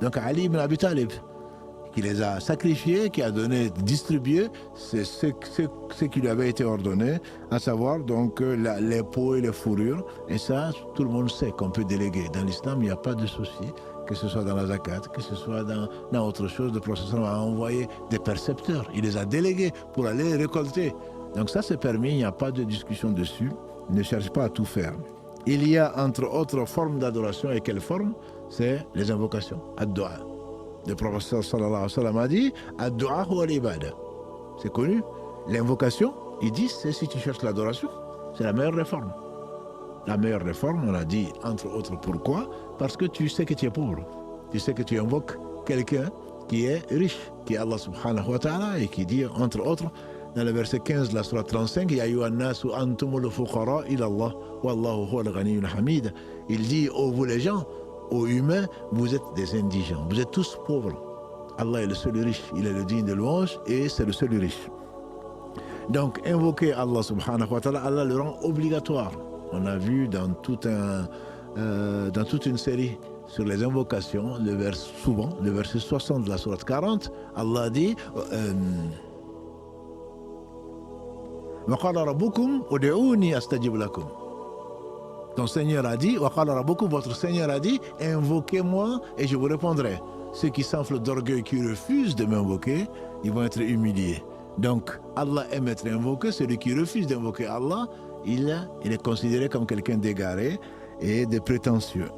Donc Ali ibn Abi Talib, qui les a sacrifiés, qui a donné, distribué, c'est ce qui lui avait été ordonné, à savoir donc les peaux et les fourrures. Et ça, tout le monde sait qu'on peut déléguer. Dans l'islam, il n'y a pas de souci, que ce soit dans la zakat, que ce soit dans autre chose. Le prophète a envoyé des percepteurs. Il les a délégués pour aller les récolter. Donc ça, c'est permis, il n'y a pas de discussion dessus. Ne cherche pas à tout faire. Il y a entre autres formes d'adoration. Et quelle forme? C'est les invocations, ad-du'a. Le professeur sallallahu alayhi wa sallam a dit ad-du'a huwa al-ibada. C'est connu. L'invocation, il dit, c'est si tu cherches l'adoration, c'est la meilleure réforme. La meilleure réforme, on a dit, entre autres, pourquoi? Parce que tu sais que tu es pauvre. Tu sais que tu invoques quelqu'un qui est riche, qui est Allah subhanahu wa ta'ala, et qui dit, entre autres, dans le verset 15 de la surah 35, Ya ayyuhan nasu antumul fuqara ila Allah, wallahu huwal ghaniyyul hamid. Il dit, oh vous les gens, aux humains, vous êtes des indigents, vous êtes tous pauvres. Allah est le seul riche, il est le digne de louange et c'est le seul riche. Donc, invoquer Allah subhanahu wa ta'ala, Allah le rend obligatoire. On a vu dans toute une série sur les invocations, souvent, le verset 60 de la sourate 40, Allah dit wa qala rabbukum ud'uni astajib lakum. Ton Seigneur a dit, votre Seigneur a dit, invoquez-moi et je vous répondrai. Ceux qui s'enflent d'orgueil, qui refusent de m'invoquer, ils vont être humiliés. Donc, Allah aime être invoqué. Celui qui refuse d'invoquer Allah, il est considéré comme quelqu'un d'égaré et de prétentieux.